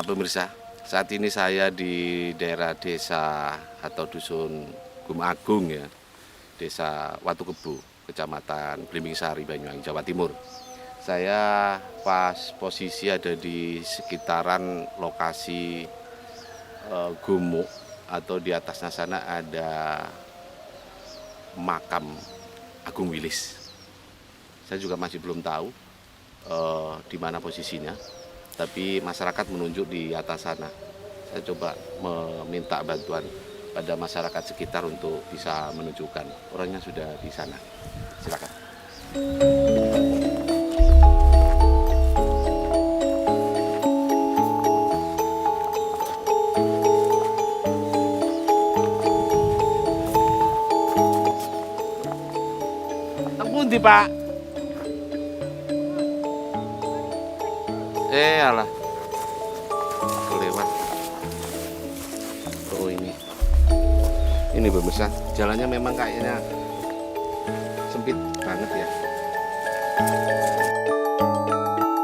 pemirsa, saat ini saya di daerah desa atau dusun Gumagung ya, desa Watu Kebu, kecamatan Blimbing Sari, Banyuwangi, Jawa Timur. Saya pas posisi ada di sekitaran lokasi gumuk atau di atasnya sana ada makam Agung Wilis. Saya juga masih belum tahu di mana posisinya, tapi masyarakat menunjuk di atas sana. Saya coba meminta bantuan pada masyarakat sekitar untuk bisa menunjukkan orangnya sudah di sana. Silakan. Teng pundi, Pak? Alah, kelewat. Oh ini pemirsa, jalannya memang kayaknya sempit banget ya.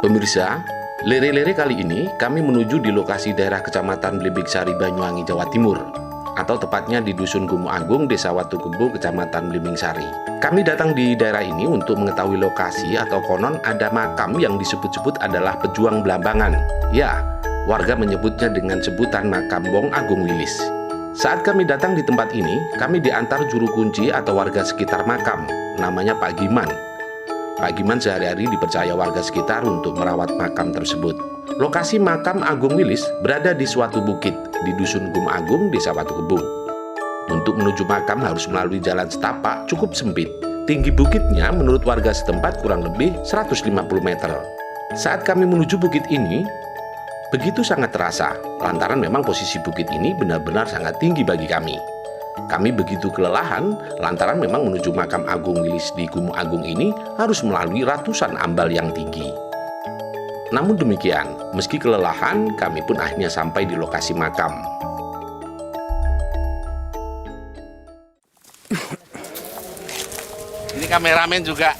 Pemirsa, lere-lere kali ini kami menuju di lokasi daerah Kecamatan Blimbing Sari, Banyuwangi, Jawa Timur, atau tepatnya di Dusun Gumagung, Desa Watu Kebu, Kecamatan Blimbing Sari. Kami datang di daerah ini untuk mengetahui lokasi atau konon ada makam yang disebut-sebut adalah pejuang Blambangan. Ya, warga menyebutnya dengan sebutan makam Wong Agung Wilis. Saat kami datang di tempat ini, kami diantar juru kunci atau warga sekitar makam, namanya Pak Giman. Pak Giman sehari-hari dipercaya warga sekitar untuk merawat makam tersebut. Lokasi makam Agung Wilis berada di suatu bukit di Dusun Gumagung, Desa Watu Kebu. Untuk menuju makam harus melalui jalan setapak cukup sempit. Tinggi bukitnya menurut warga setempat kurang lebih 150 meter. Saat kami menuju bukit ini, begitu sangat terasa, lantaran memang posisi bukit ini benar-benar sangat tinggi bagi kami. Kami begitu kelelahan, lantaran memang menuju makam Agung Wilis di Gumagung ini harus melalui ratusan ambal yang tinggi. Namun demikian, meski kelelahan, kami pun akhirnya sampai di lokasi makam. Ini kameramen juga,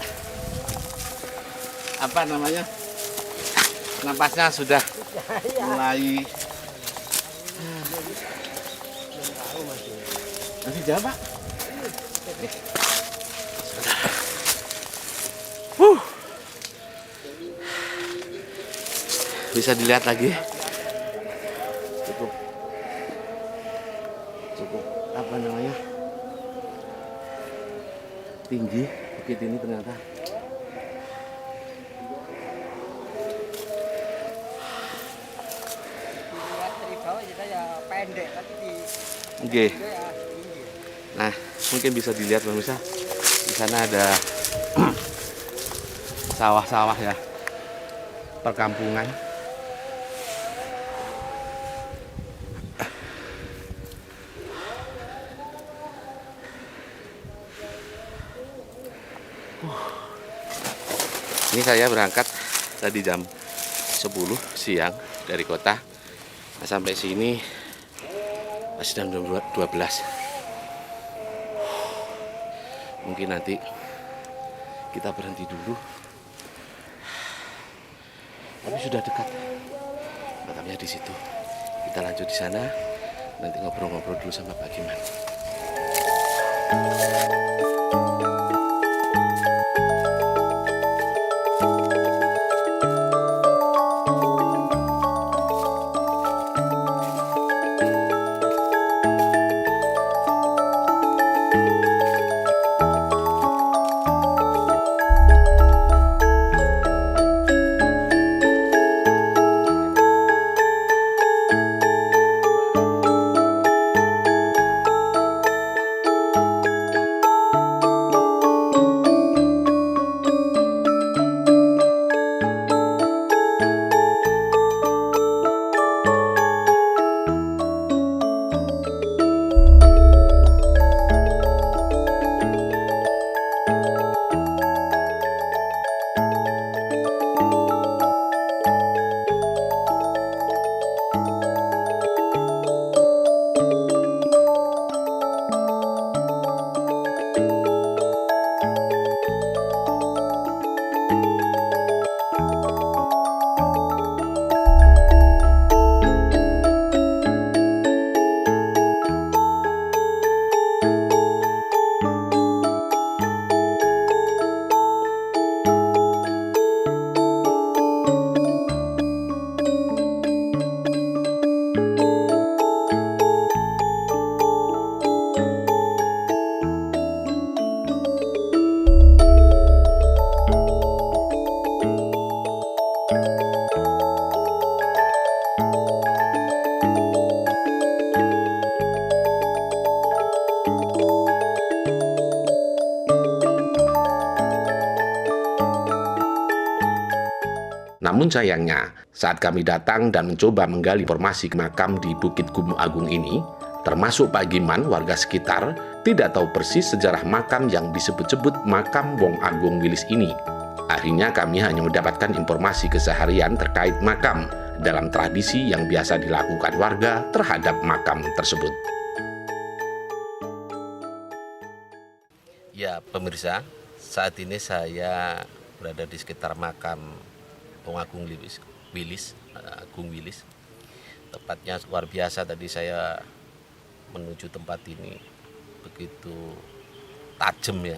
apa namanya, napasnya sudah mulai. Masih jauh, Pak? Bisa dilihat lagi. Cukup apa namanya, tinggi bukit ini ternyata. Oke. Nah, mungkin bisa dilihat pemirsa, di sana ada sawah-sawah ya, perkampungan. Ini saya berangkat tadi jam 10 siang dari kota. Nah, sampai sini masih jam 12. Mungkin nanti kita berhenti dulu. Tapi sudah dekat. Makamnya di situ. Kita lanjut di sana. Nanti ngobrol-ngobrol dulu sama Pak Giman. Namun sayangnya, saat kami datang dan mencoba menggali informasi makam di Bukit Gumu Agung ini, termasuk Pak Giman, warga sekitar, tidak tahu persis sejarah makam yang disebut-sebut makam Wong Agung Wilis ini. Akhirnya kami hanya mendapatkan informasi keseharian terkait makam dalam tradisi yang biasa dilakukan warga terhadap makam tersebut. Ya, pemirsa, saat ini saya berada di sekitar makam Wong Agung Wilis. Tepatnya luar biasa, tadi saya menuju tempat ini begitu tajam ya,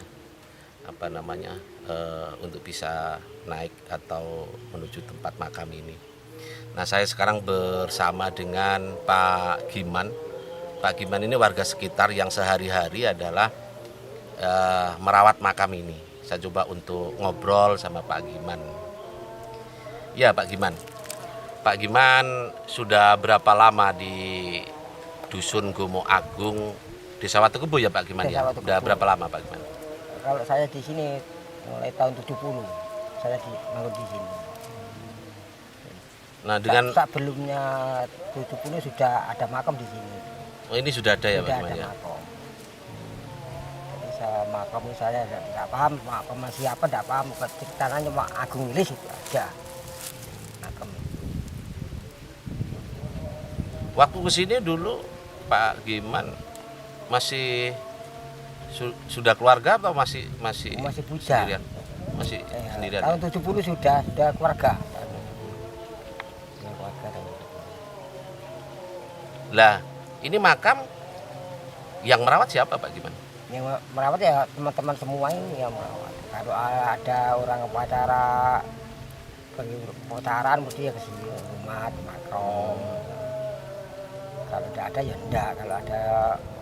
untuk bisa naik atau menuju tempat makam ini. Nah, saya sekarang bersama dengan Pak Giman. Pak Giman ini warga sekitar yang sehari-hari adalah merawat makam ini. Saya coba untuk ngobrol sama Pak Giman. Ya, Pak Giman. Pak Giman sudah berapa lama di Dusun Gumu Agung, Desa Watukebu ya Pak Giman ya? Sudah berapa lama Pak Giman? Kalau saya di sini mulai tahun 70, saya bangun di sini. Nah, dengan sebelumnya 70 sudah ada makam di sini. Oh, ini sudah ada ya Pak Giman ya? Makam. Jadi makam saya tidak paham, makam siapa tidak paham. Ceritanya Wong Agung Wilis itu aja. Makam. Waktu kesini dulu Pak Giman masih sudah keluarga atau masih bujang? Sendirian? Masih sendirian. Tahun 70 sudah keluarga. Lah, ini makam yang merawat siapa Pak Giman? Yang merawat ya teman-teman semua ini yang merawat. Kalau ada orang upacara pergi putaran mesti ya ke sini rumah makam. Kalau tidak ada ya enggak, kalau ada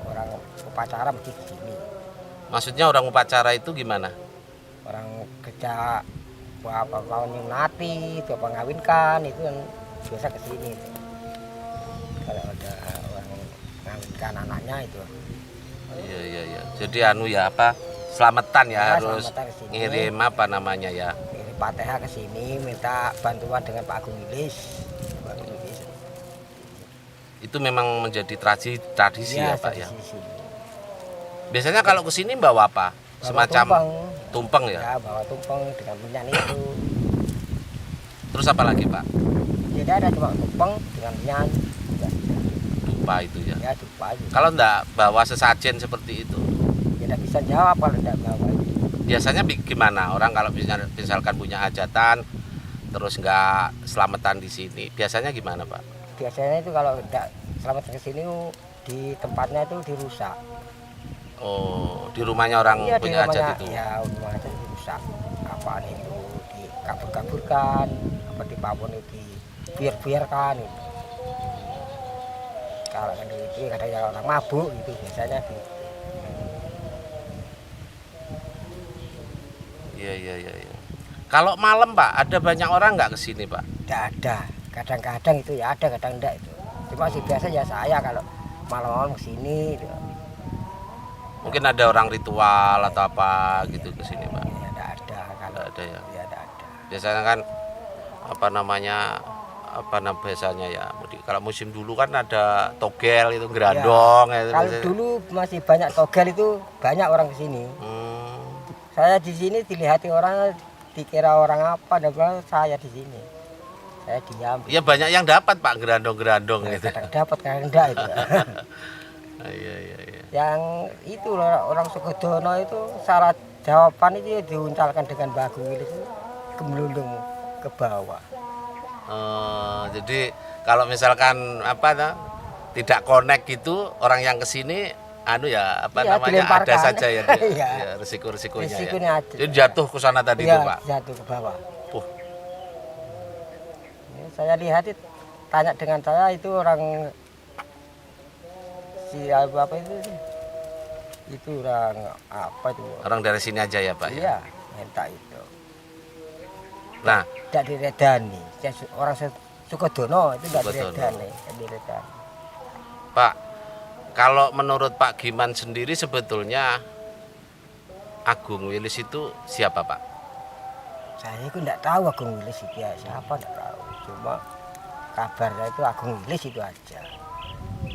orang upacara mesti ke sini. Maksudnya orang upacara itu gimana? Orang kerja apa kawan nyunati, itu apa ngawinkan itu kan biasa ke sini. Kalau ada orang ngawinkan anaknya itu. Iya. Jadi selamatan ya, harus ngirim ya. Ngirim Fatihah ke sini, minta bantuan dengan Pak Agung Wilis. Itu memang menjadi tradisi ya Pak ya. Biasanya kalau ke sini bawa apa? Semacam tumpeng ya? Ya, bawa tumpeng dengan minyak itu. Terus apa lagi Pak? Tidak ada, cuma tumpeng dengan minyak. Dupa itu ya? Ya, dupa itu. Kalau enggak bawa sesajen seperti itu? Ya, tidak bisa jawab kalau tidak bawa. Biasanya gimana? Orang kalau misalkan punya hajatan, terus enggak selamatan di sini, biasanya gimana Pak? Biasanya itu kalau tidak selamat ke sini di tempatnya itu dirusak. Oh, di rumahnya orang punya hajat itu? Ya, rumah hajat dirusak. Apaan itu dikabur-kaburkan, apa di pawon itu dibiar-biarkan itu. Kalau itu kadang orang mabuk itu biasanya gitu. Iya. Kalau malam Pak, ada banyak orang nggak ke sini Pak? Tidak ada. Kadang-kadang itu ya ada, kadang enggak itu. Cuma sih biasa ya saya kalau malam-malam kesini gitu. Mungkin ada orang ritual atau apa gitu ke sini Pak? Ya tidak ada. Kalau ada ya? Ya tidak ada. Biasanya kan biasanya ya, kalau musim dulu kan ada togel itu gerandong ya, kalau dulu masih banyak togel itu banyak orang kesini. Saya di sini dilihati orang, dikira orang apa, dan saya di sini saya diam. Ya banyak yang dapat Pak gerandong-gerandong gitu. Kadang dapat, kadang enggak itu. Iya. Yang itu orang Sukodono itu syarat jawaban itu diuncalkan dengan bagu itu kemelulung ke bawah. Jadi kalau misalkan tidak connect gitu, orang yang kesini ada saja ya, ya risikonya ya. Aja. Jadi jatuh ke sana tadi itu Pak. Jatuh ke bawah. Saya lihat tanya dengan saya itu orang apa itu orang apa itu? Orang dari sini aja ya Pak? Iya, minta itu. Nah, tidak diredani. Orang Sukodono itu tidak diredani. Pak, kalau menurut Pak Giman sendiri sebetulnya Agung Wilis itu siapa Pak? Saya itu enggak tahu Agung Wilis itu ya, siapa enggak tahu. Cuma kabarnya itu Agung Wilis itu aja.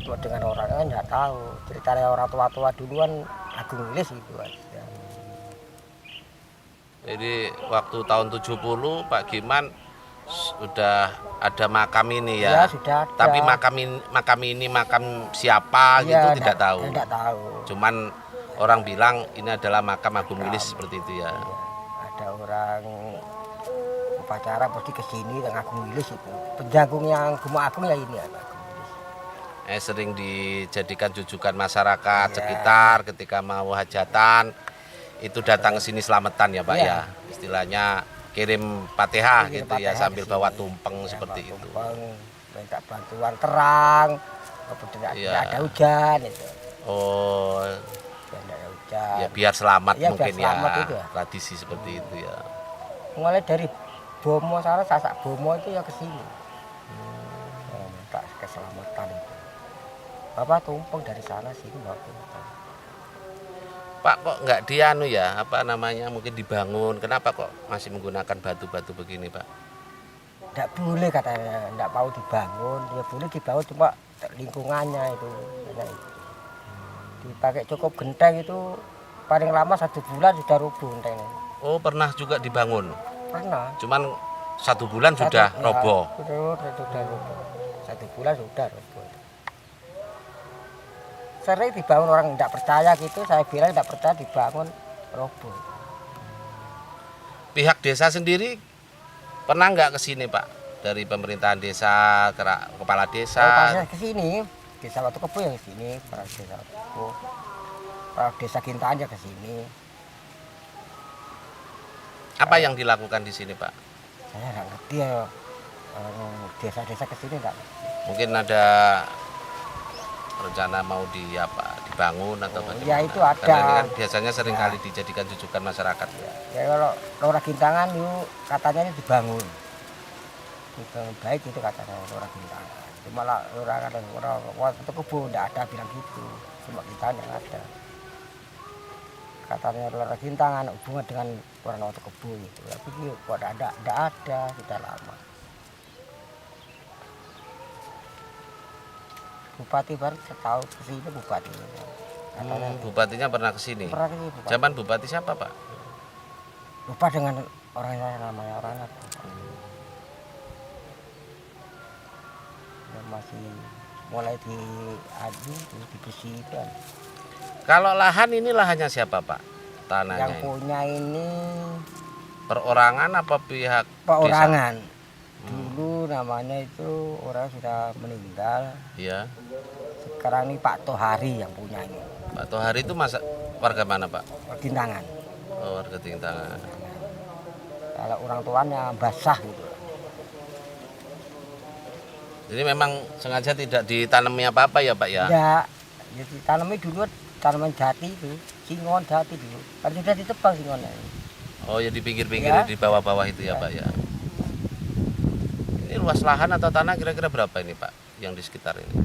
Cuma dengan orangnya enggak tahu. Ceritanya orang tua-tua duluan Agung Wilis itu aja. Jadi waktu tahun 70 Pak Giman sudah ada makam ini ya. Ya sudah ada. Tapi makam ini makam siapa Ya, gitu tidak tahu. Tidak tahu. Cuman orang bilang ini adalah makam Agung Wilis seperti itu ya. Ya, ada orang upacara pasti kesini dengan Agung Wilis itu. Penjagung yang Gumuk Agung ya ini Agung Wilis. Sering dijadikan jujukan masyarakat Ya. sekitar ketika mau hajatan itu datang ke sini selamatan ya Pak ya. Istilahnya kirim Fatihah Kirim gitu ya Fatihah sambil ke bawa sini. tumpeng Ya, seperti bawa itu. tumpeng, minta bantuan terang, kemudian Iya. tidak ada hujan itu. Oh, Tidak ada hujan. ya biar selamat Ya, biar mungkin selamat ya. itu ya. Tradisi seperti itu ya. Mulai dari Bomo sana Sasak Bomo itu ya ke sini. Minta keselamatan itu. Bapak tumpeng dari sana sini bawa tumpeng. Pak kok nggak dianu ya apa namanya mungkin dibangun, kenapa kok masih menggunakan batu-batu begini Pak? Tidak boleh katanya, tidak mau dibangun. Ya boleh dibangun cuma lingkungannya itu. Dipakai cukup genteng itu paling lama 1 bulan sudah rubuh gentengnya. Oh pernah juga dibangun, Pernah. cuman 1 bulan sudah Ya, roboh. sudah roboh. 1 bulan sudah roboh. Sering dibangun orang tidak percaya gitu, saya bilang tidak percaya dibangun roboh. Pihak desa sendiri pernah nggak ke sini Pak? Dari pemerintahan desa, kepala desa? Saya ke sini, desa Watu Kebo yang ke sini, para desa Watu Kebo. Para desa Kintaan ya ke sini. Apa yang dilakukan di sini Pak? Saya nggak ngerti ya, desa-desa ke sini nggak. Mungkin ada rencana mau dibangun atau bagaimana? Ya itu ada. Karena ini kan biasanya sering kali dijadikan jujukan masyarakat. Ya kalau Lora Gintangan itu katanya ini dibangun. Dibangun baik itu katanya Lora Gintangan. Cuma lah Lora Watu Kebo enggak ada bilang gitu. Cuma kita yang ada. Katanya Lora Gintangan hubungan dengan orang Watu Kebo itu. Tapi kok enggak ada sudah lama. Bupati baru tahu ke sini bupati. Katanya Bupatinya pernah ke sini. pernah ke sini bupati. Zaman bupati siapa Pak? Lupa dengan orangnya namanya orang apa. Ya, masih mulai dibersihkan. Kalau lahan ini lahannya siapa Pak? Tanahnya Yang ini. punya ini Perorangan apa pihak perorangan. Dulu namanya itu orang sudah meninggal. desa? Iya. Sekarang ini Pak Tohari yang punya ini. Pak Tohari itu warga mana Pak? Gintangan. Oh, warga Tintangan. Kalau orang tuanya basah gitu. Jadi memang sengaja tidak ditanami apa-apa ya Pak ya? Ya, jadi tanamnya dulu tanaman jati itu, singon jati dulu. Kan sudah ditebang singonnya. Oh ya di pinggir-pinggir Ya. di bawah-bawah itu ya Pak ya. Ini luas lahan atau tanah kira-kira berapa ini Pak yang di sekitar ini?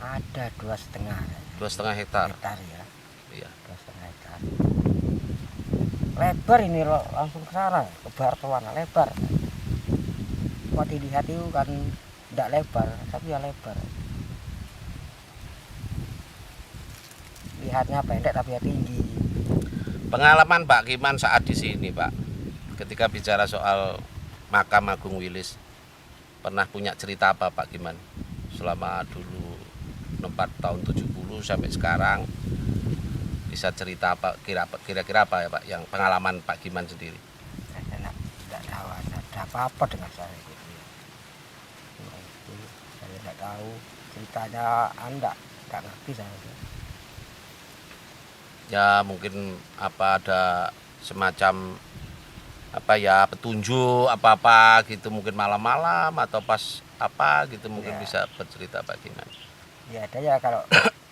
Ada 2,5 2,5 hektar. hektar ya, Iya. 2,5 hektar. Lebar ini langsung ke sana, ke Bartuan, lebar. Cuma dilihat itu kan tidak lebar, tapi ya lebar. Lihatnya pendek tapi ya tinggi. Pengalaman Pak Giman saat di sini Pak, ketika bicara soal makam Agung Wilis, pernah punya cerita apa Pak Giman? Selama dulu 4 tahun 70 sampai sekarang, bisa cerita apa kira-kira apa ya Pak yang pengalaman Pak Giman sendiri? Saya tidak tahu ada apa-apa dengan saya gitu. Cuma itu saya tidak tahu ceritanya Anda, tidak ngerti saya. Ya mungkin apa ada semacam apa ya petunjuk apa-apa gitu mungkin malam-malam atau pas apa gitu mungkin Ya. bisa bercerita Pak Giman. Ya ada ya kalau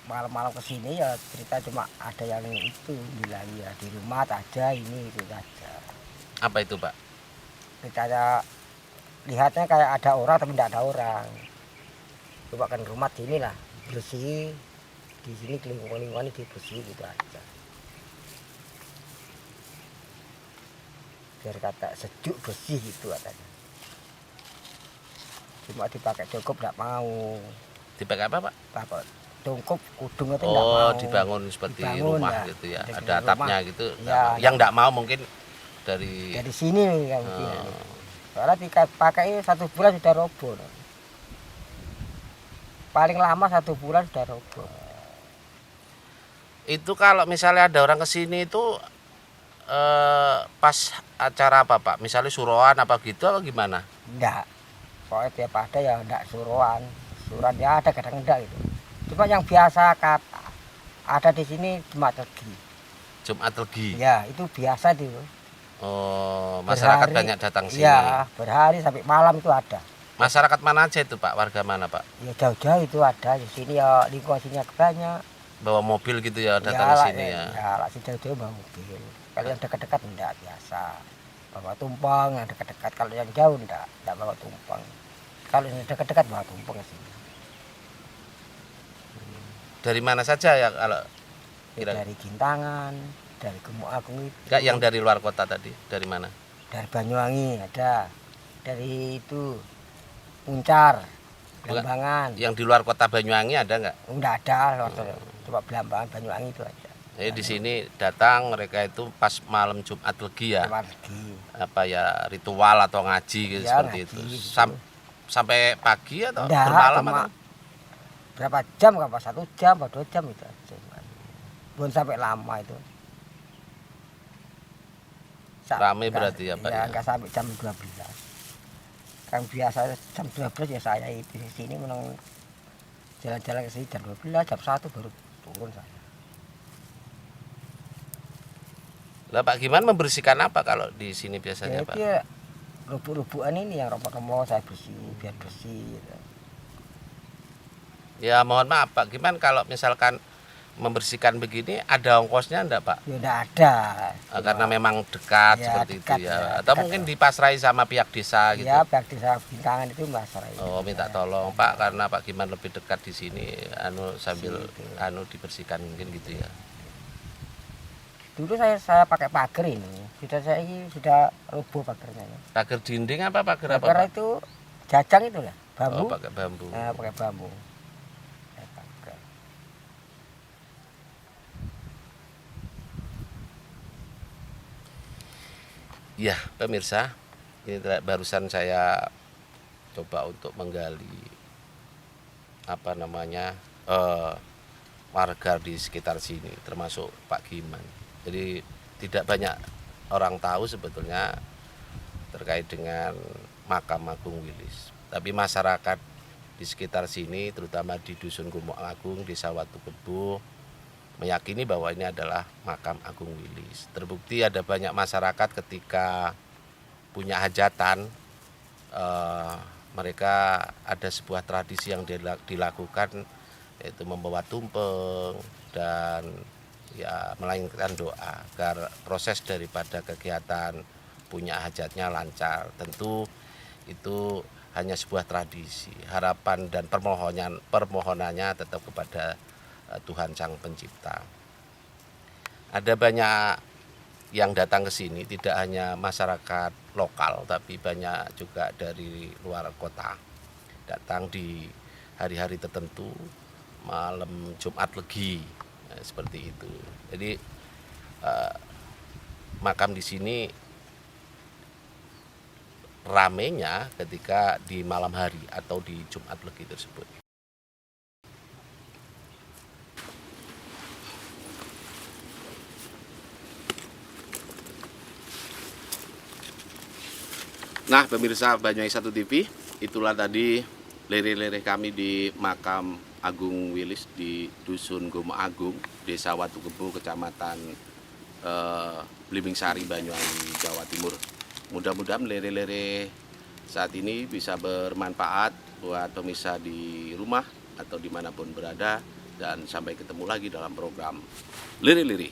malam-malam ke sini ya cerita cuma ada yang itu bilang ya di rumah aja ini itu saja. Apa itu Pak? Ceritanya lihatnya kayak ada orang tapi tidak ada orang. Coba kan rumah sini lah bersih, di sini lingkungan ini dibersih gitu aja. biar kata sejuk bersih gitu katanya. Cuma dipakai cukup nggak mau. Dipakai apa, Pak? Bapak tungkup kudung itu nggak mau. Oh, dibangun seperti Dibangun, rumah ya. gitu ya. Jadi Ada rumah. atapnya gitu. Ya, Yang nggak mau mungkin dari dari sini ya mungkin. Oh. Soalnya dipakai 1 bulan sudah roboh. Paling lama 1 bulan sudah roboh. Itu kalau misalnya ada orang ke sini itu pas acara apa, Pak? Misalnya suruhan apa gitu apa gimana? Enggak. Pokoknya tiap ada ya enggak suruhan. Suruhan ya ada kadang enggak gitu. Cuma yang biasa ada di sini Jumat Legi. Jumat Legi. Ya, itu biasa itu. Oh, masyarakat banyak datang sini. Ya, berhari sampai malam itu ada. Masyarakat mana aja itu, Pak? Warga mana, Pak? Ya jauh-jauh itu ada. Di sini ya lingkungan sini banyak. Bawa mobil gitu ya datang ke sini ya. Ya, lah si jauh-jauh bawa mobil. Kalau yang dekat-dekat enggak biasa. Bawa tumpeng yang dekat-dekat. Kalau yang jauh enggak bawa tumpeng. Kalau yang dekat-dekat bawa tumpeng ke sini. Dari mana saja ya kalau Ya, dari Gintangan, dari Gemuk Agung itu. enggak yang dari luar kota tadi? Dari mana? Dari Banyuwangi ada. Dari itu Puncar, Belambangan. Yang di luar kota Banyuwangi ada enggak? Enggak ada, coba Belambangan, Banyuwangi itu aja. Jadi di sini datang mereka itu pas malam Jumat Legi ya. Jumat Legi. Apa ya ritual atau ngaji gitu Ya, seperti ngaji itu. gitu. Sampai pagi atau Enggak, bermalam cuma atau? berapa jam, apa 1 jam, apa 2 jam itu aja. Belum sampai lama itu. Rame berarti ya, Pak, Ya, ya? enggak sampai jam 12. Kan biasa jam 12 ya saya itu di sini menang jalan-jalan ke sini jam 12, jam 1 baru turun saya. Lah Pak Giman membersihkan apa kalau di sini biasanya, Pak? Ya, lubuk-lubukan ini yang rombak-rombak saya bersih, biar bersih gitu. Ya mohon maaf Pak Giman, kalau misalkan membersihkan begini ada ongkosnya enggak, Pak? Ya enggak ada. Karena memang dekat Ya, seperti dekat, itu ya. ya, Atau dekat, mungkin ya. dipasrai sama pihak desa gitu. Ya, pihak desa Bintangan itu masalah itu. Oh, minta tolong Pak karena Pak Giman lebih dekat di sini sambil Gitu. dibersihkan mungkin gitu ya. Dulu saya pakai pagar ini. Sudah ini sudah roboh pagarnya. Pagar dinding apa pagar apa, Pagar Pak? itu jajang itu lah, bambu. Oh, pakai bambu. Nah, pakai bambu. Pagar. Ya, pemirsa, ini barusan saya coba untuk menggali apa namanya warga di sekitar sini, termasuk Pak Giman. Jadi tidak banyak orang tahu sebetulnya terkait dengan makam Agung Wilis. Tapi masyarakat di sekitar sini, terutama di Dusun Gumuk Agung, Desa Watu Kebo, meyakini bahwa ini adalah makam Agung Wilis. Terbukti ada banyak masyarakat ketika punya hajatan, mereka ada sebuah tradisi yang dilakukan, yaitu membawa tumpeng dan ya melanjutkan doa agar proses daripada kegiatan punya hajatnya lancar. Tentu itu hanya sebuah tradisi. Harapan dan permohonannya tetap kepada Tuhan Sang Pencipta. Ada banyak yang datang ke sini, tidak hanya masyarakat lokal, tapi banyak juga dari luar kota. Datang di hari-hari tertentu, malam Jumat Legi, seperti itu. Jadi makam di sini ramenya ketika di malam hari atau di Jumat Legi tersebut. Nah, pemirsa Banyuwangi 1 TV, itulah tadi lere-lere kami di makam Agung Wilis di Dusun Gumuk Agung, Desa Watu Kebo, Kecamatan Blimbing Sari, Banyuwangi, Jawa Timur. Mudah-mudahan lere-lere saat ini bisa bermanfaat buat pemirsa di rumah atau dimanapun berada, dan sampai ketemu lagi dalam program Lere-lere.